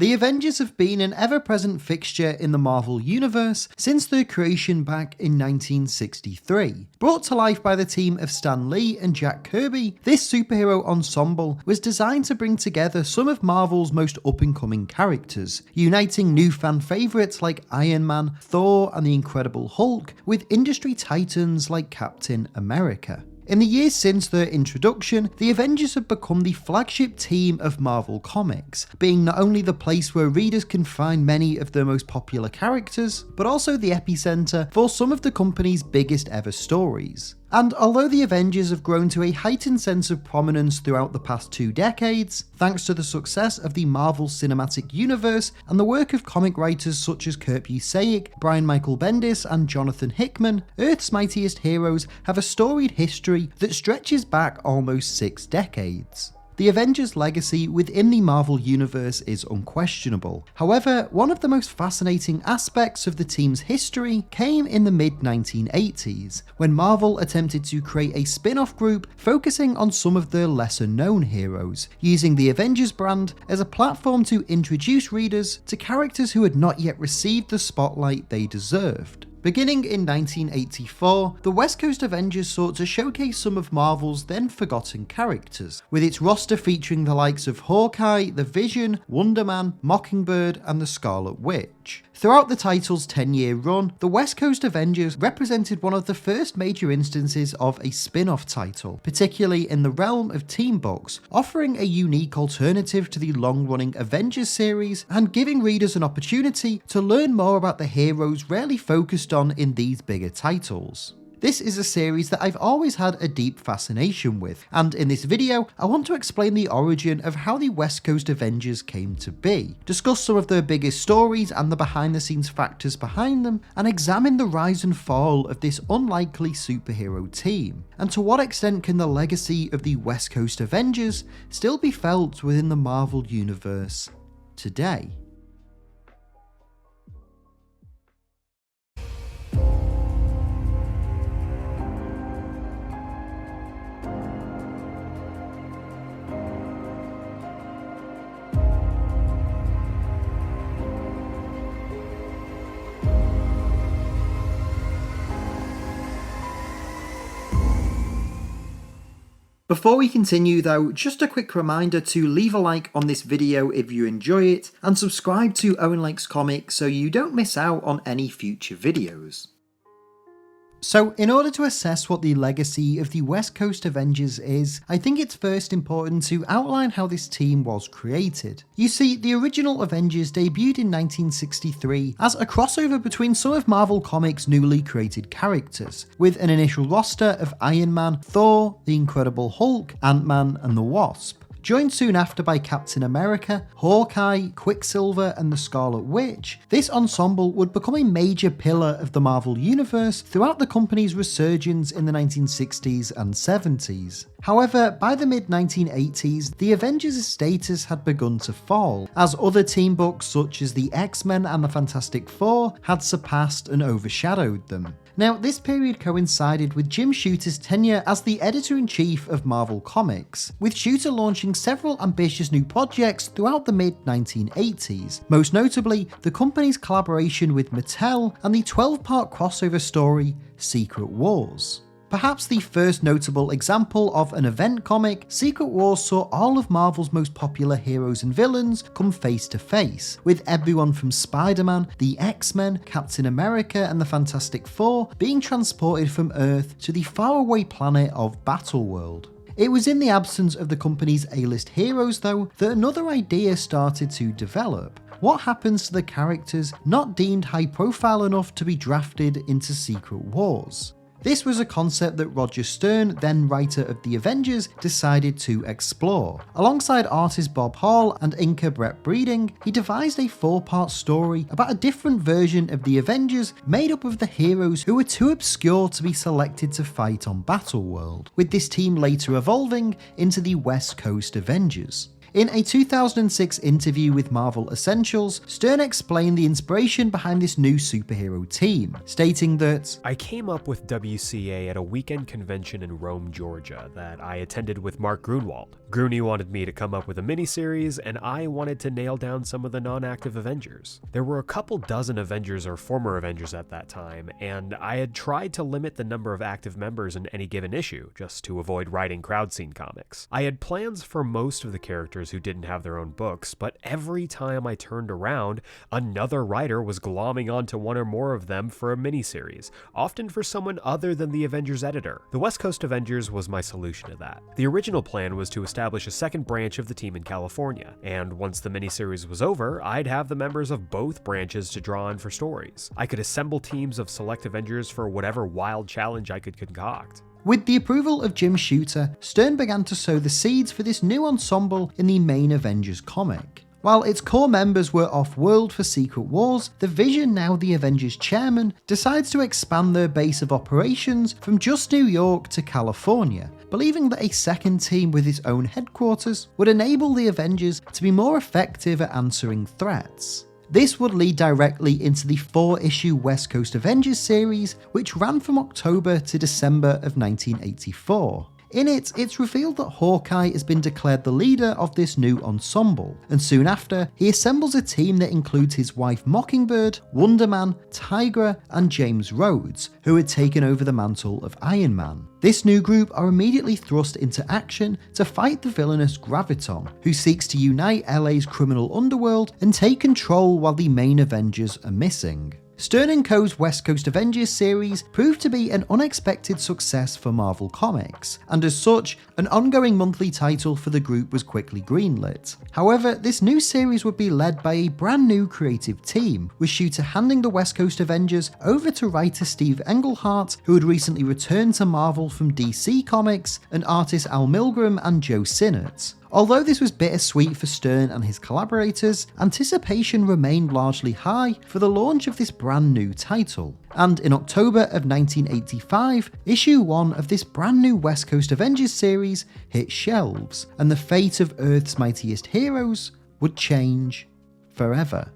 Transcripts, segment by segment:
The Avengers have been an ever-present fixture in the Marvel Universe since their creation back in 1963. Brought to life by the team of Stan Lee and Jack Kirby, this superhero ensemble was designed to bring together some of Marvel's most up-and-coming characters, uniting new fan favourites like Iron Man, Thor and the Incredible Hulk with industry titans like Captain America. In the years since their introduction, the Avengers have become the flagship team of Marvel Comics, being not only the place where readers can find many of their most popular characters, but also the epicenter for some of the company's biggest ever stories. And although the Avengers have grown to a heightened sense of prominence throughout the past 2 decades, thanks to the success of the Marvel Cinematic Universe and the work of comic writers such as Kurt Busiek, Brian Michael Bendis and Jonathan Hickman, Earth's mightiest heroes have a storied history that stretches back almost 6 decades. The Avengers' legacy within the Marvel Universe is unquestionable. However, one of the most fascinating aspects of the team's history came in the mid-1980s, when Marvel attempted to create a spin-off group focusing on some of their lesser-known heroes, using the Avengers brand as a platform to introduce readers to characters who had not yet received the spotlight they deserved. Beginning in 1984, the West Coast Avengers sought to showcase some of Marvel's then forgotten characters, with its roster featuring the likes of Hawkeye, the Vision, Wonder Man, Mockingbird and the Scarlet Witch. Throughout the title's 10-year run, the West Coast Avengers represented one of the first major instances of a spin-off title, particularly in the realm of team books, offering a unique alternative to the long-running Avengers series and giving readers an opportunity to learn more about the heroes rarely focused on in these bigger titles. This is a series that I've always had a deep fascination with, and in this video I want to explain the origin of how the West Coast Avengers came to be, discuss some of their biggest stories and the behind the scenes factors behind them, and examine the rise and fall of this unlikely superhero team, and to what extent can the legacy of the West Coast Avengers still be felt within the Marvel Universe today. Before we continue though, just a quick reminder to leave a like on this video if you enjoy it, and subscribe to Owen Likes Comics so you don't miss out on any future videos. So, in order to assess what the legacy of the West Coast Avengers is, I think it's first important to outline how this team was created. You see, the original Avengers debuted in 1963 as a crossover between some of Marvel Comics' newly created characters, with an initial roster of Iron Man, Thor, the Incredible Hulk, Ant-Man and the Wasp. Joined soon after by Captain America, Hawkeye, Quicksilver and the Scarlet Witch, this ensemble would become a major pillar of the Marvel Universe throughout the company's resurgence in the 1960s and 70s. However, by the mid-1980s, the Avengers' status had begun to fall, as other team books such as the X-Men and the Fantastic Four had surpassed and overshadowed them. Now, this period coincided with Jim Shooter's tenure as the editor-in-chief of Marvel Comics, with Shooter launching several ambitious new projects throughout the mid-1980s, most notably the company's collaboration with Mattel and the 12-part crossover story Secret Wars. Perhaps the first notable example of an event comic, Secret Wars saw all of Marvel's most popular heroes and villains come face to face, with everyone from Spider-Man, the X-Men, Captain America and the Fantastic Four being transported from Earth to the faraway planet of Battleworld. It was in the absence of the company's A-list heroes though that another idea started to develop. What happens to the characters not deemed high profile enough to be drafted into Secret Wars? This was a concept that Roger Stern, then writer of The Avengers, decided to explore. Alongside artist Bob Hall and inker Brett Breeding, he devised a 4-part story about a different version of the Avengers made up of the heroes who were too obscure to be selected to fight on Battleworld, with this team later evolving into the West Coast Avengers. In a 2006 interview with Marvel Essentials, Stern explained the inspiration behind this new superhero team, stating that, "I came up with WCA at a weekend convention in Rome, Georgia that I attended with Mark Grunwald. Grooney wanted me to come up with a miniseries, and I wanted to nail down some of the non-active Avengers. There were a couple dozen Avengers or former Avengers at that time, and I had tried to limit the number of active members in any given issue, just to avoid writing crowd scene comics. I had plans for most of the characters who didn't have their own books, but every time I turned around, another writer was glomming onto one or more of them for a miniseries, often for someone other than the Avengers editor. The West Coast Avengers was my solution to that. The original plan was to establish a second branch of the team in California, and once the miniseries was over, I'd have the members of both branches to draw on for stories. I could assemble teams of select Avengers for whatever wild challenge I could concoct. With the approval of Jim Shooter, Stern began to sow the seeds for this new ensemble in the main Avengers comic. While its core members were off-world for Secret Wars, the Vision, now the Avengers chairman, decides to expand their base of operations from just New York to California, believing that a second team with its own headquarters would enable the Avengers to be more effective at answering threats. This would lead directly into the 4-issue West Coast Avengers series, which ran from October to December of 1984. In it, it's revealed that Hawkeye has been declared the leader of this new ensemble, and soon after, he assembles a team that includes his wife Mockingbird, Wonder Man, Tigra, and James Rhodes, who had taken over the mantle of Iron Man. This new group are immediately thrust into action to fight the villainous Graviton, who seeks to unite LA's criminal underworld and take control while the main Avengers are missing. Stern & Co.'s West Coast Avengers series proved to be an unexpected success for Marvel Comics, and as such, an ongoing monthly title for the group was quickly greenlit. However, this new series would be led by a brand new creative team, with Shooter handing the West Coast Avengers over to writer Steve Englehart, who had recently returned to Marvel from DC Comics, and artists Al Milgrom and Joe Sinnott. Although this was bittersweet for Stern and his collaborators, anticipation remained largely high for the launch of this brand new title. And in October of 1985, issue 1 of this brand new West Coast Avengers series hit shelves, and the fate of Earth's mightiest heroes would change forever.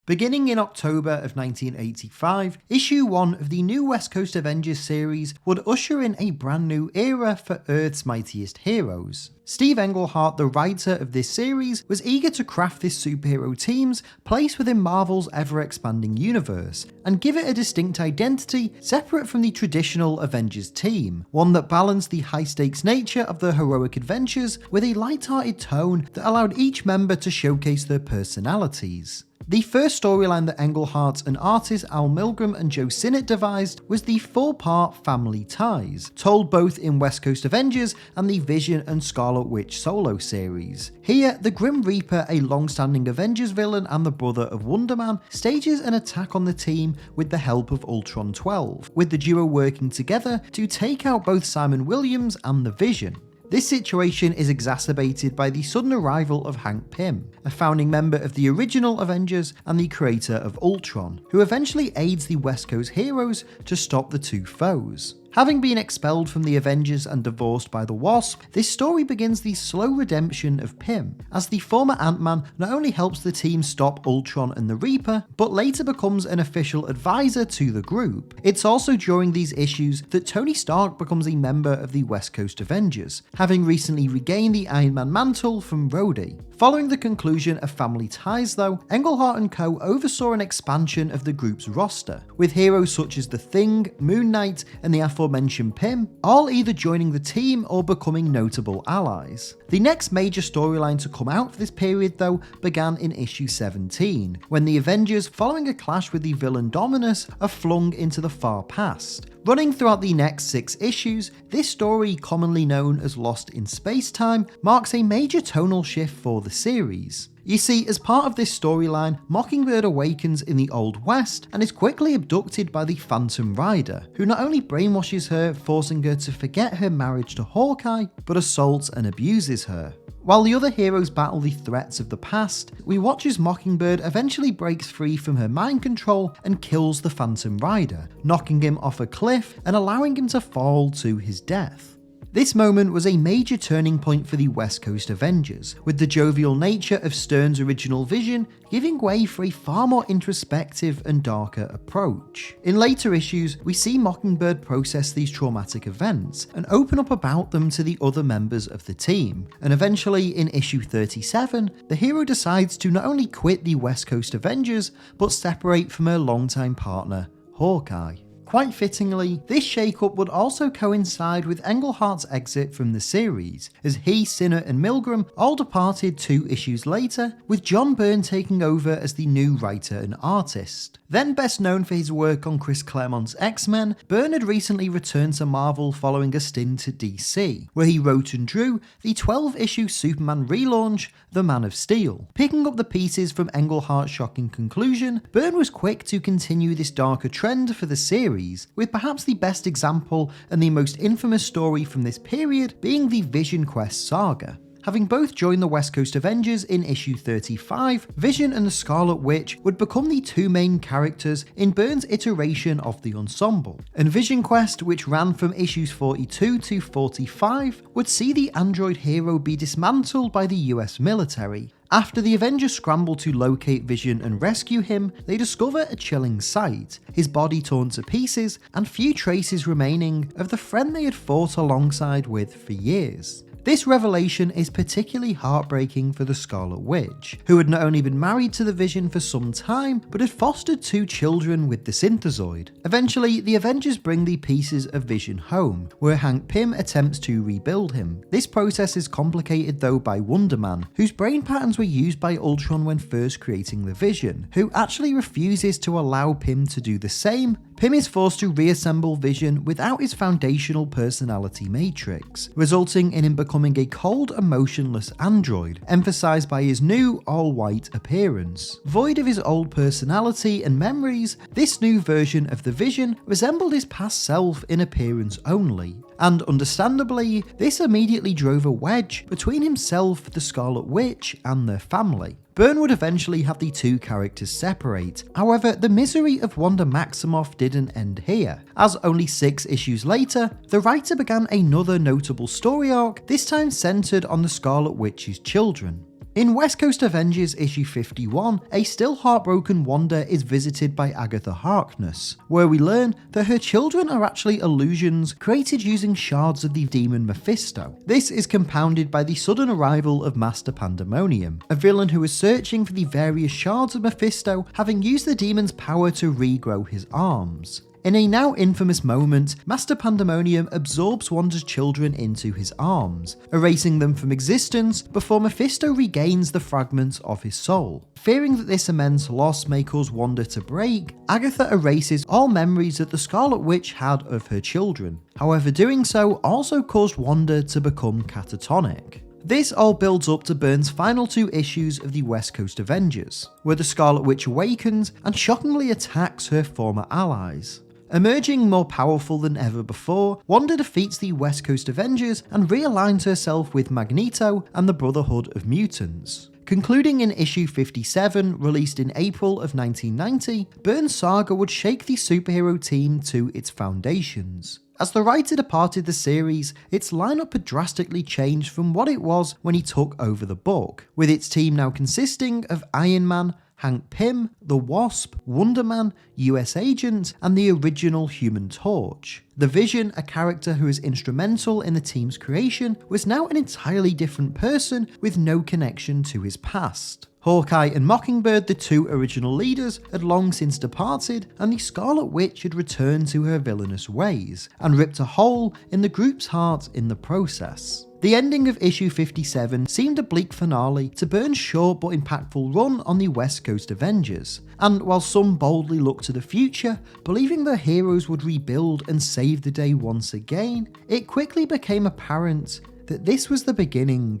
Beginning in October of 1985, issue 1 of the new West Coast Avengers series would usher in a brand new era for Earth's mightiest heroes. Steve Englehart, the writer of this series, was eager to craft this superhero team's place within Marvel's ever-expanding universe, and give it a distinct identity separate from the traditional Avengers team, one that balanced the high-stakes nature of their heroic adventures with a light-hearted tone that allowed each member to showcase their personalities. The first storyline that Englehart and artists Al Milgrom and Joe Sinnott devised was the 4-part Family Ties, told both in West Coast Avengers and the Vision and Scarlet Witch solo series. Here, the Grim Reaper, a long-standing Avengers villain and the brother of Wonder Man, stages an attack on the team with the help of Ultron 12, with the duo working together to take out both Simon Williams and the Vision. This situation is exacerbated by the sudden arrival of Hank Pym, a founding member of the original Avengers and the creator of Ultron, who eventually aids the West Coast heroes to stop the two foes. Having been expelled from the Avengers and divorced by the Wasp, this story begins the slow redemption of Pym, as the former Ant-Man not only helps the team stop Ultron and the Reaper, but later becomes an official advisor to the group. It's also during these issues that Tony Stark becomes a member of the West Coast Avengers, having recently regained the Iron Man mantle from Rhodey. Following the conclusion of Family Ties though, Englehart & Co. oversaw an expansion of the group's roster, with heroes such as The Thing, Moon Knight, and the aforementioned Pym, all either joining the team or becoming notable allies. The next major storyline to come out for this period though began in issue 17, when the Avengers, following a clash with the villain Dominus, are flung into the far past. Running throughout the next 6 issues, this story, commonly known as Lost in Space-Time, marks a major tonal shift for the series. You see, as part of this storyline, Mockingbird awakens in the Old West and is quickly abducted by the Phantom Rider, who not only brainwashes her, forcing her to forget her marriage to Hawkeye, but assaults and abuses her. While the other heroes battle the threats of the past, we watch as Mockingbird eventually breaks free from her mind control and kills the Phantom Rider, knocking him off a cliff and allowing him to fall to his death. This moment was a major turning point for the West Coast Avengers, with the jovial nature of Stern's original vision giving way for a far more introspective and darker approach. In later issues, we see Mockingbird process these traumatic events and open up about them to the other members of the team, and eventually in issue 37, the hero decides to not only quit the West Coast Avengers, but separate from her longtime partner, Hawkeye. Quite fittingly, this shakeup would also coincide with Englehart's exit from the series, as he, Sinner and Milgram all departed 2 issues later, with John Byrne taking over as the new writer and artist. Then best known for his work on Chris Claremont's X-Men, Byrne had recently returned to Marvel following a stint at DC, where he wrote and drew the 12-issue Superman relaunch, The Man of Steel. Picking up the pieces from Englehart's shocking conclusion, Byrne was quick to continue this darker trend for the series, with perhaps the best example and the most infamous story from this period being the Vision Quest saga. Having both joined the West Coast Avengers in issue 35, Vision and the Scarlet Witch would become the 2 main characters in Byrne's iteration of the ensemble, and Vision Quest, which ran from issues 42 to 45, would see the android hero be dismantled by the US military. After the Avengers scramble to locate Vision and rescue him, they discover a chilling sight, his body torn to pieces and few traces remaining of the friend they had fought alongside with for years. This revelation is particularly heartbreaking for the Scarlet Witch, who had not only been married to the Vision for some time, but had fostered 2 children with the Synthezoid. Eventually, the Avengers bring the pieces of Vision home, where Hank Pym attempts to rebuild him. This process is complicated though by Wonder Man, whose brain patterns were used by Ultron when first creating the Vision, who actually refuses to allow Pym to do the same. Pym is forced to reassemble Vision without his foundational personality matrix, resulting in him becoming a cold, emotionless android, emphasized by his new all-white appearance. Void of his old personality and memories, this new version of the Vision resembled his past self in appearance only, and understandably, this immediately drove a wedge between himself, the Scarlet Witch, and their family. Byrne would eventually have the 2 characters separate. However, the misery of Wanda Maximoff didn't end here, as only 6 issues later, the writer began another notable story arc, this time centered on the Scarlet Witch's children. In West Coast Avengers issue 51, a still heartbroken Wanda is visited by Agatha Harkness, where we learn that her children are actually illusions created using shards of the demon Mephisto. This is compounded by the sudden arrival of Master Pandemonium, a villain who is searching for the various shards of Mephisto, having used the demon's power to regrow his arms. In a now infamous moment, Master Pandemonium absorbs Wanda's children into his arms, erasing them from existence before Mephisto regains the fragments of his soul. Fearing that this immense loss may cause Wanda to break, Agatha erases all memories that the Scarlet Witch had of her children. However, doing so also caused Wanda to become catatonic. This all builds up to Byrne's final 2 issues of the West Coast Avengers, where the Scarlet Witch awakens and shockingly attacks her former allies. Emerging more powerful than ever before, Wanda defeats the West Coast Avengers and realigns herself with Magneto and the Brotherhood of Mutants. Concluding in issue 57, released in April of 1990, Byrne's saga would shake the superhero team to its foundations. As the writer departed the series, its lineup had drastically changed from what it was when he took over the book, with its team now consisting of Iron Man, Hank Pym, the Wasp, Wonder Man, US Agent, and the original Human Torch. The Vision, a character who is instrumental in the team's creation, was now an entirely different person with no connection to his past. Hawkeye and Mockingbird, the 2 original leaders, had long since departed, and the Scarlet Witch had returned to her villainous ways, and ripped a hole in the group's heart in the process. The ending of issue 57 seemed a bleak finale to Byrne's short but impactful run on the West Coast Avengers, and while some boldly looked to the future, believing their heroes would rebuild and save the day once again, it quickly became apparent that this was the beginning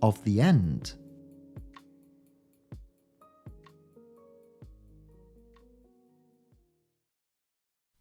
of the end.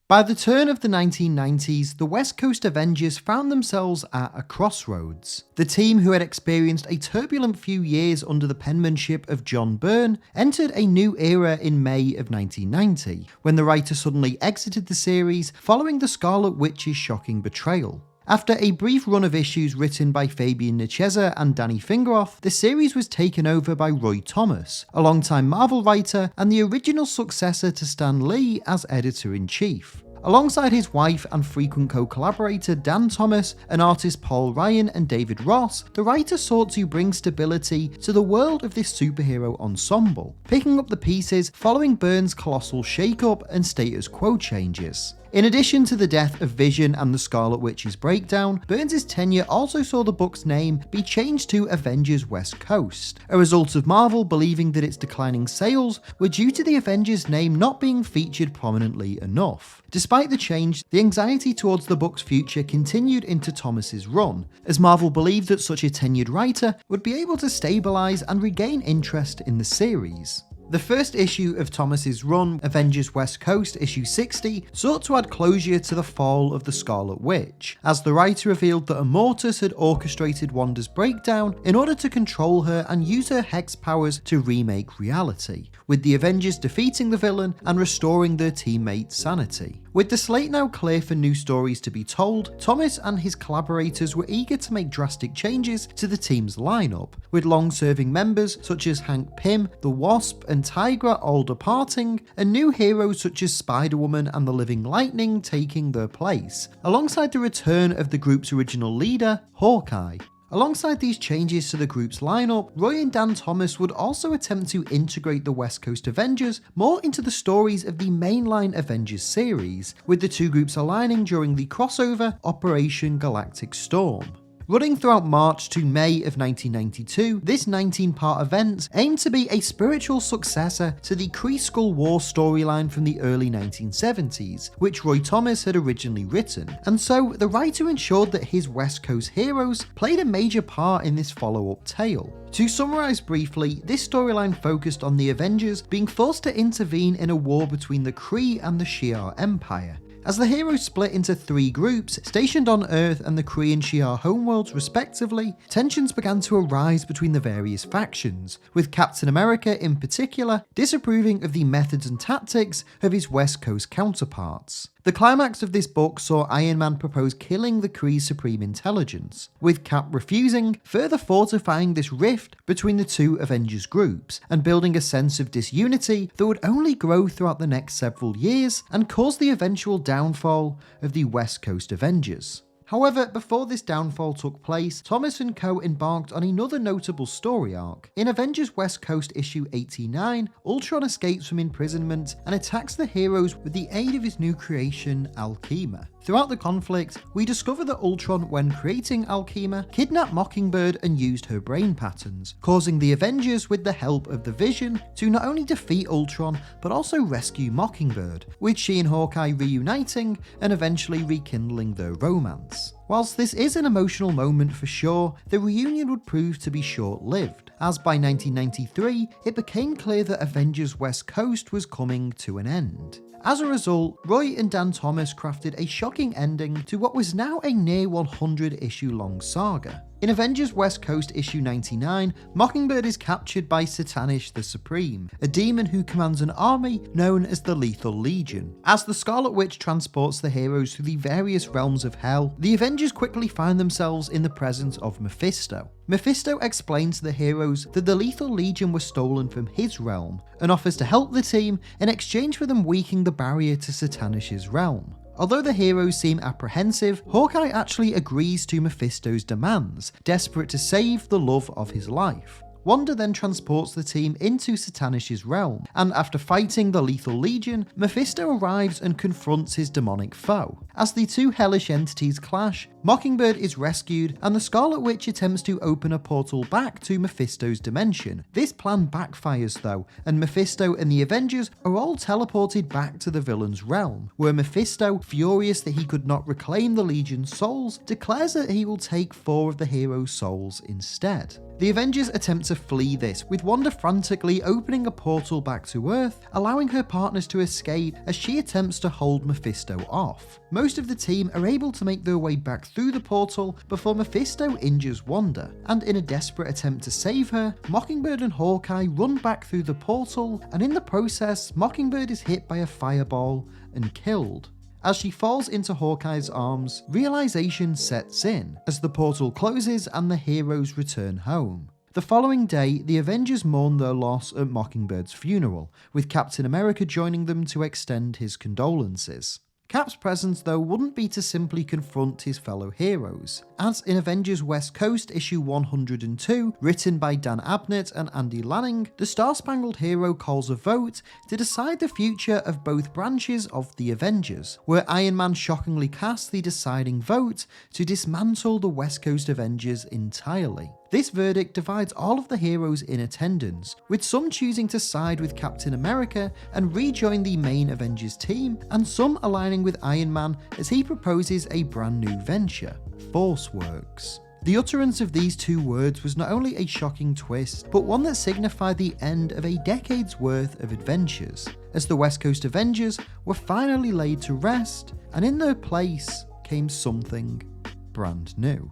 By the turn of the 1990s, the West Coast Avengers found themselves at a crossroads. The team, who had experienced a turbulent few years under the penmanship of John Byrne, entered a new era in May of 1990, when the writer suddenly exited the series following the Scarlet Witch's shocking betrayal. After a brief run of issues written by Fabian Nicieza and Danny Fingeroth, the series was taken over by Roy Thomas, a longtime Marvel writer and the original successor to Stan Lee as editor-in-chief. Alongside his wife and frequent co-collaborator Dan Thomas and artists Paul Ryan and David Ross, the writer sought to bring stability to the world of this superhero ensemble, picking up the pieces following Byrne's colossal shake-up and status quo changes. In addition to the death of Vision and the Scarlet Witch's breakdown, Burns' tenure also saw the book's name be changed to Avengers West Coast, a result of Marvel believing that its declining sales were due to the Avengers name not being featured prominently enough. Despite the change, the anxiety towards the book's future continued into Thomas's run, as Marvel believed that such a tenured writer would be able to stabilize and regain interest in the series. The first issue of Thomas's run, Avengers West Coast issue 60, sought to add closure to the fall of the Scarlet Witch, as the writer revealed that Immortus had orchestrated Wanda's breakdown in order to control her and use her hex powers to remake reality, with the Avengers defeating the villain and restoring their teammates' sanity. With the slate now clear for new stories to be told, Thomas and his collaborators were eager to make drastic changes to the team's lineup, with long-serving members such as Hank Pym, the Wasp, and Tigra all departing, and new heroes such as Spider-Woman and the Living Lightning taking their place, alongside the return of the group's original leader, Hawkeye. Alongside these changes to the group's lineup, Roy and Dan Thomas would also attempt to integrate the West Coast Avengers more into the stories of the mainline Avengers series, with the two groups aligning during the crossover Operation Galactic Storm. Running throughout March to May of 1992, this 19-part event aimed to be a spiritual successor to the Kree-Skrull War storyline from the early 1970s, which Roy Thomas had originally written, and so the writer ensured that his West Coast heroes played a major part in this follow-up tale. To summarise briefly, this storyline focused on the Avengers being forced to intervene in a war between the Kree and the Shi'ar Empire. As the heroes split into three groups, stationed on Earth and the Kree and Shi'ar homeworlds respectively, tensions began to arise between the various factions, with Captain America in particular disapproving of the methods and tactics of his West Coast counterparts. The climax of this book saw Iron Man propose killing the Kree's supreme intelligence, with Cap refusing, further fortifying this rift between the two Avengers groups, and building a sense of disunity that would only grow throughout the next several years and cause the eventual downfall of the West Coast Avengers. However, before this downfall took place, Thomas & Co. embarked on another notable story arc. In Avengers West Coast issue 89, Ultron escapes from imprisonment and attacks the heroes with the aid of his new creation, Alchema. Throughout the conflict, we discover that Ultron, when creating Alchema, kidnapped Mockingbird and used her brain patterns, causing the Avengers, with the help of the Vision, to not only defeat Ultron, but also rescue Mockingbird, with she and Hawkeye reuniting and eventually rekindling their romance. Whilst this is an emotional moment for sure, the reunion would prove to be short-lived, as by 1993, it became clear that Avengers West Coast was coming to an end. As a result, Roy and Dan Thomas crafted a shocking ending to what was now a near 100-issue long saga. In Avengers West Coast issue 99, Mockingbird is captured by Satanish the Supreme, a demon who commands an army known as the Lethal Legion. As the Scarlet Witch transports the heroes through the various realms of hell, the Avengers quickly find themselves in the presence of Mephisto. Mephisto explains to the heroes that the Lethal Legion was stolen from his realm, and offers to help the team in exchange for them weakening the barrier to Satanish's realm. Although the heroes seem apprehensive, Hawkeye actually agrees to Mephisto's demands, desperate to save the love of his life. Wanda then transports the team into Satanish's realm, and after fighting the Lethal Legion, Mephisto arrives and confronts his demonic foe. As the two hellish entities clash, Mockingbird is rescued, and the Scarlet Witch attempts to open a portal back to Mephisto's dimension. This plan backfires though, and Mephisto and the Avengers are all teleported back to the villain's realm, where Mephisto, furious that he could not reclaim the Legion's souls, declares that he will take 4 of the heroes' souls instead. The Avengers attempt to flee this, with Wanda frantically opening a portal back to Earth, allowing her partners to escape as she attempts to hold Mephisto off. Most of the team are able to make their way back through the portal before Mephisto injures Wanda, and in a desperate attempt to save her, Mockingbird and Hawkeye run back through the portal, and in the process, Mockingbird is hit by a fireball and killed. As she falls into Hawkeye's arms, realization sets in as the portal closes and the heroes return home. The following day, the Avengers mourn their loss at Mockingbird's funeral, with Captain America joining them to extend his condolences. Cap's presence, though, wouldn't be to simply confront his fellow heroes, as in Avengers West Coast issue 102, written by Dan Abnett and Andy Lanning, the Star-Spangled Hero calls a vote to decide the future of both branches of the Avengers, where Iron Man shockingly casts the deciding vote to dismantle the West Coast Avengers entirely. This verdict divides all of the heroes in attendance, with some choosing to side with Captain America and rejoin the main Avengers team, and some aligning with Iron Man as he proposes a brand new venture, Force Works. The utterance of these two words was not only a shocking twist, but one that signified the end of a decade's worth of adventures, as the West Coast Avengers were finally laid to rest, and in their place came something brand new.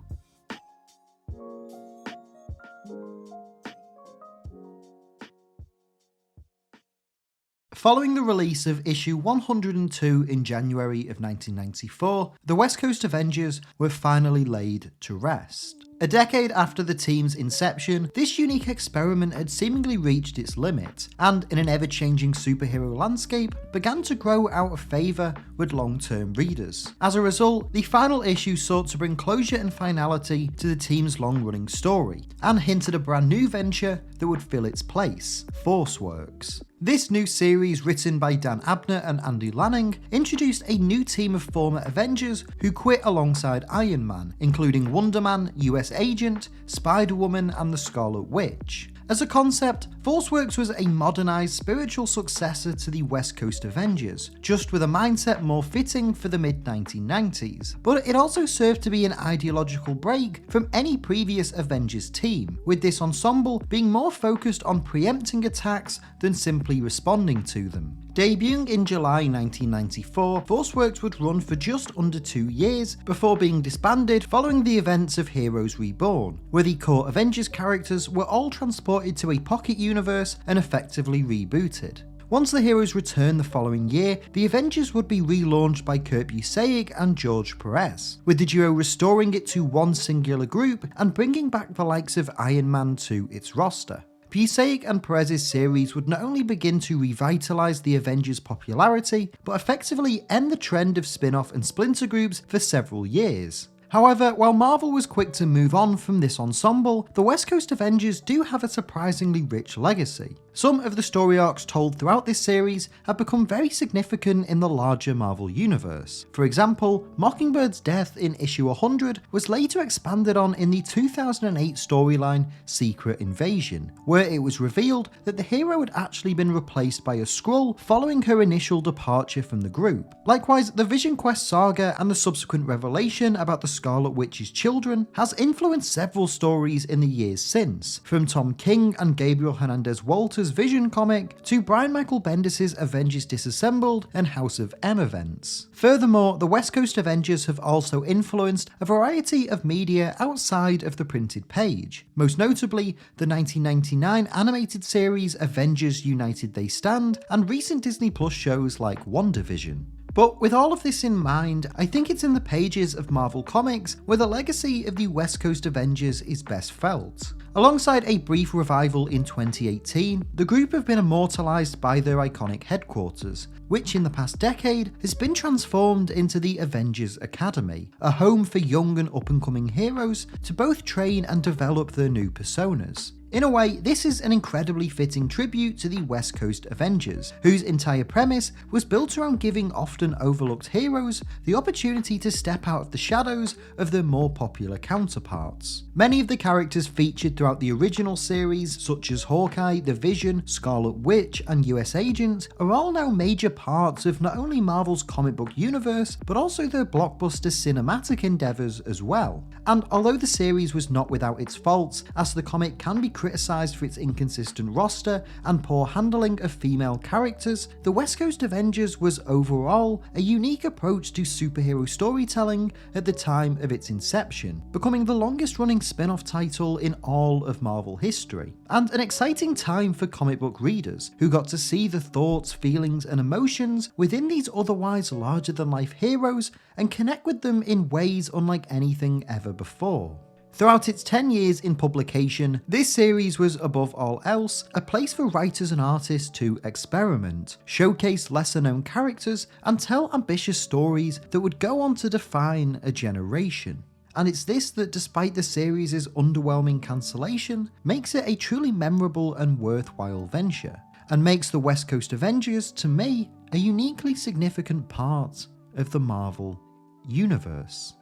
Following the release of issue 102 in January of 1994, the West Coast Avengers were finally laid to rest. A decade after the team's inception, this unique experiment had seemingly reached its limit, and in an ever-changing superhero landscape, began to grow out of favour with long-term readers. As a result, the final issue sought to bring closure and finality to the team's long-running story, and hinted a brand new venture that would fill its place, Force Works. This new series, written by Dan Abnett and Andy Lanning, introduced a new team of former Avengers who quit alongside Iron Man, including Wonder Man, US Agent, Spider-Woman and the Scarlet Witch. As a concept, Force Works was a modernised spiritual successor to the West Coast Avengers, just with a mindset more fitting for the mid-1990s, but it also served to be an ideological break from any previous Avengers team, with this ensemble being more focused on preempting attacks than simply responding to them. Debuting in July 1994, Force Works would run for just under 2 years before being disbanded following the events of Heroes Reborn, where the core Avengers characters were all transported to a pocket universe and effectively rebooted. Once the heroes returned the following year, the Avengers would be relaunched by Kurt Busiek and George Perez, with the duo restoring it to one singular group and bringing back the likes of Iron Man to its roster. Busiek and Perez's series would not only begin to revitalise the Avengers' popularity, but effectively end the trend of spin-off and splinter groups for several years. However, while Marvel was quick to move on from this ensemble, the West Coast Avengers do have a surprisingly rich legacy. Some of the story arcs told throughout this series have become very significant in the larger Marvel universe. For example, Mockingbird's death in issue 100 was later expanded on in the 2008 storyline Secret Invasion, where it was revealed that the hero had actually been replaced by a Skrull following her initial departure from the group. Likewise, the Vision Quest saga and the subsequent revelation about the Scarlet Witch's children has influenced several stories in the years since, from Tom King and Gabriel Hernandez Walters' Vision comic to Brian Michael Bendis' Avengers Disassembled and House of M events. Furthermore, the West Coast Avengers have also influenced a variety of media outside of the printed page, most notably the 1999 animated series Avengers United They Stand and recent Disney Plus shows like WandaVision. But with all of this in mind, I think it's in the pages of Marvel Comics where the legacy of the West Coast Avengers is best felt. Alongside a brief revival in 2018, the group have been immortalised by their iconic headquarters, which in the past decade has been transformed into the Avengers Academy, a home for young and up-and-coming heroes to both train and develop their new personas. In a way, this is an incredibly fitting tribute to the West Coast Avengers, whose entire premise was built around giving often overlooked heroes the opportunity to step out of the shadows of their more popular counterparts. Many of the characters featured throughout the original series, such as Hawkeye, the Vision, Scarlet Witch, and US Agent, are all now major parts of not only Marvel's comic book universe, but also their blockbuster cinematic endeavours as well. And although the series was not without its faults, as the comic can be criticised for its inconsistent roster and poor handling of female characters, the West Coast Avengers was overall a unique approach to superhero storytelling at the time of its inception, becoming the longest running spin-off title in all of Marvel history, and an exciting time for comic book readers who got to see the thoughts, feelings and emotions emotions within these otherwise larger-than-life heroes and connect with them in ways unlike anything ever before. Throughout its 10 years in publication, this series was above all else a place for writers and artists to experiment, showcase lesser known characters, and tell ambitious stories that would go on to define a generation. And it's this that, despite the series' underwhelming cancellation, makes it a truly memorable and worthwhile venture, and makes the West Coast Avengers, to me, a uniquely significant part of the Marvel Universe.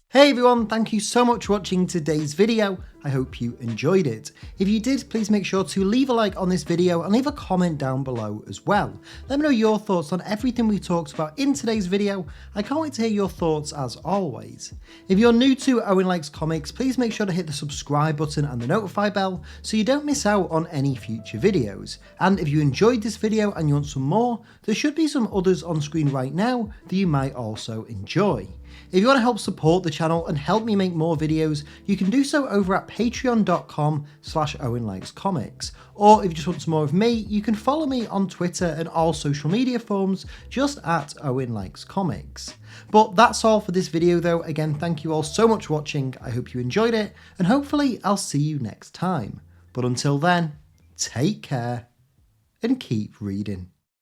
Hey everyone, thank you so much for watching today's video. I hope you enjoyed it. If you did, please make sure to leave a like on this video and leave a comment down below as well. Let me know your thoughts on everything we talked about in today's video. I can't wait to hear your thoughts as always. If you're new to Owen Likes Comics, please make sure to hit the subscribe button and the notify bell so you don't miss out on any future videos. And if you enjoyed this video and you want some more, there should be some others on screen right now that you might also enjoy. If you want to help support the channel and help me make more videos, you can do so over at patreon.com/OwenLikesComics. Or if you just want some more of me, you can follow me on Twitter and all social media forms just at Owen Likes Comics. But that's all for this video though. Again, thank you all so much for watching. I hope you enjoyed it, and hopefully I'll see you next time. But until then, take care and keep reading.